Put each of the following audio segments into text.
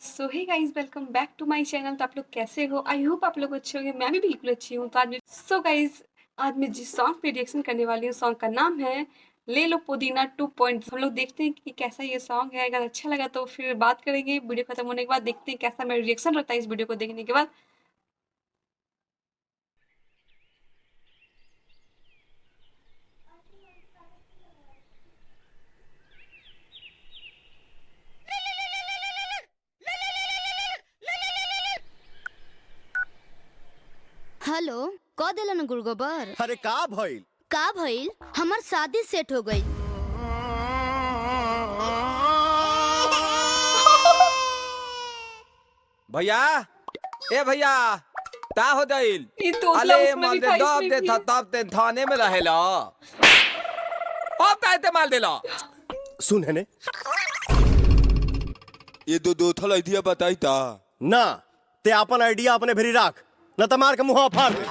So hey guys, welcome back to my channel. तो आप लोग कैसे हो? आई होप आप लोग अच्छे होंगे। मैं भी बिल्कुल अच्छी हूँ। तो आज मैं जिस सॉन्ग पे रिएक्शन करने वाली हूँ, सॉन्ग का नाम है ले लो पुदीना 2 हम लोग देखते हैं कि कैसा ये सॉन्ग है। अगर अच्छा लगा तो फिर बात करेंगे। वीडियो खत्म होने के बाद देखते हैं कैसा मेरा रिएक्शन रहता है इस वीडियो को देखने के बाद। हेलो, क देलन गुड़गोबर। अरे का भइल? का भइल? हमार शादी सेट हो गई। भैया, ए भैया, का हो गइल? ये तोतला अले उसमें माल भी दे था, दब इसमें दे भी था है। तब ते थाने में रहेला। अब काहे माल देला? सुन है ने ये दो थल आइडिया बताई ता। ना ते अपन आइडिया अपने भेरी राख, न त मार के मुंह फाड़ दे।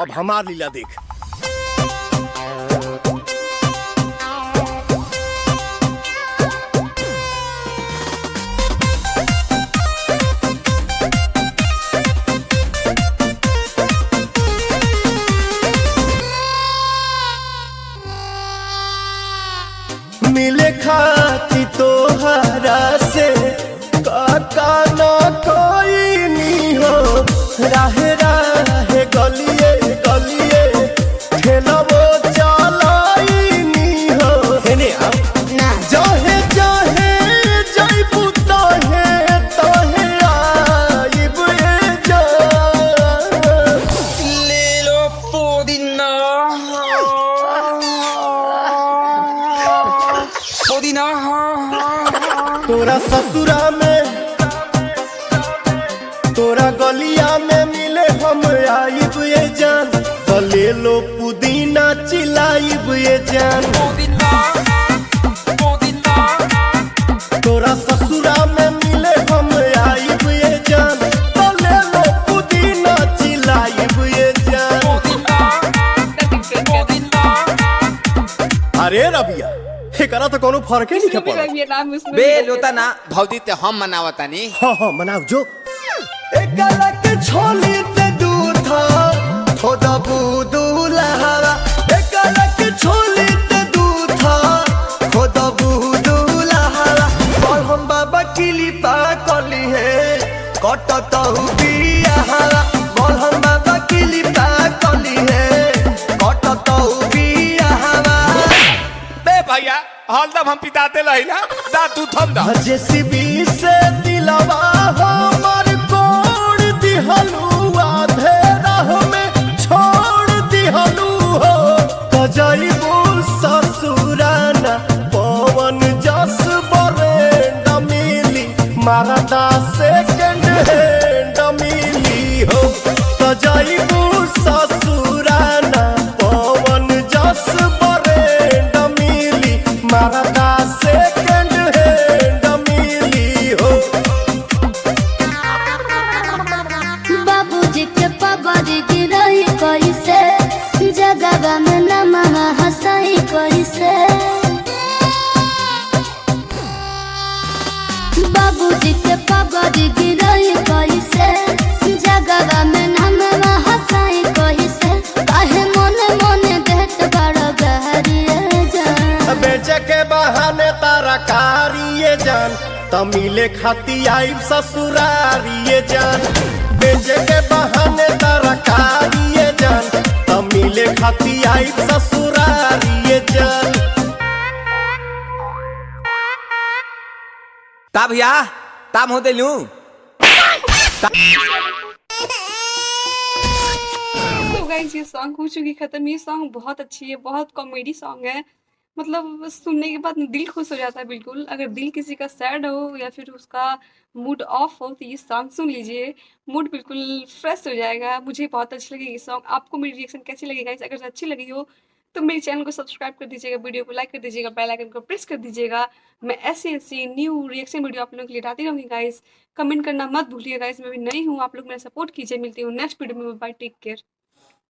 अब हमार लीला देख। मिले खाती तोहरा से काका ना कोई नी हो। राहे राहे गलिए गलिए ठेलबो चलाई नी हो। हेने आ ना जहे जहे जइबू तहे तहे आइब ए जान। ले लो पुदीना पुदीना। तोरा ससुरा में तोरा गलिया में मिले हम आइब ये जान। तो ले लो पुदीना चिलाइब ये जान। तोरा ससुरा में मिले हम आइब ये जान। तो ले लो पुदीना चिलाइब ये जान। अरे रबिया, एकरा तो कोनो फर्के नहीं इसमें भी पड़े। रवि नाम है, उसमें बे भी लोता ना भौजी ते हम मनावतानी। हाँ हाँ मनाओ जो। एकला के छोली ते दूधा थोड़ा बुदुला हवा। एकला के छोली ते दूधा थोड़ा बुदुला हवा। और हम बाबा किली पा कली है कटत बिया हवा। और हम बाबा किली पा कली है कटत बिया हवा। बे भैया, हरदम हम पिताते रहिला, दा तू थम दा। जेसीबी से दिलवा हमर कोड़ दिहलू आधे राह में छोड़ दिहलू हो। कजइबू ससुराना पवन जस बरेंड मिली मारदा सेकंड हैंड मिली हो। कजइबू ससुराना पवन जस बरेंड मिली मारदा सेकंड हैंड मिली हो। बाबूजी के पगड़ गिरई कैसे, जगवा में नमः हंसई कैसे। बाबूजी के पगड़ गिरई कैसे, जगवा में नमः हंसई कैसे। काहे मोने मोने देत बड़ गहरिए जान। बेचे के बहाने तारा कारिए जान। तमिले खाती आइब ससुरारिए जान। बेचे के बहाने तारा कारिए जान। तमिले खाती आइब ससुरारिए जान। ता भैया, ताम हो देलू। तो गाइस, ये सॉन्ग हो चुकी खत्म। ये सॉन्ग बहुत अच्छी है, बहुत कॉमेडी सॉन्ग है। मतलब सुनने के बाद दिल खुश हो जाता है बिल्कुल। अगर दिल किसी का सैड हो या फिर उसका मूड ऑफ हो तो ये सॉन्ग सुन लीजिए, मूड बिल्कुल फ्रेश हो जाएगा। मुझे बहुत अच्छी लगी ये सॉन्ग। आपको मेरी रिएक्शन कैसी लगी गाइस? अगर अच्छी लगी हो तो मेरे चैनल को सब्सक्राइब कर दीजिएगा, वीडियो को लाइक कर दीजिएगा, बेल आइकन को प्रेस कर दीजिएगा। मैं ऐसी ऐसी न्यू रिएक्शन वीडियो आप लोगों के लिए लाती रहूँगी गाइस। कमेंट करना मत भूलिए गाइस। मैं भी नई हूँ, आप लोग मेरा सपोर्ट कीजिए। मिलती हूँ नेक्स्ट वीडियो में। Bye, take care.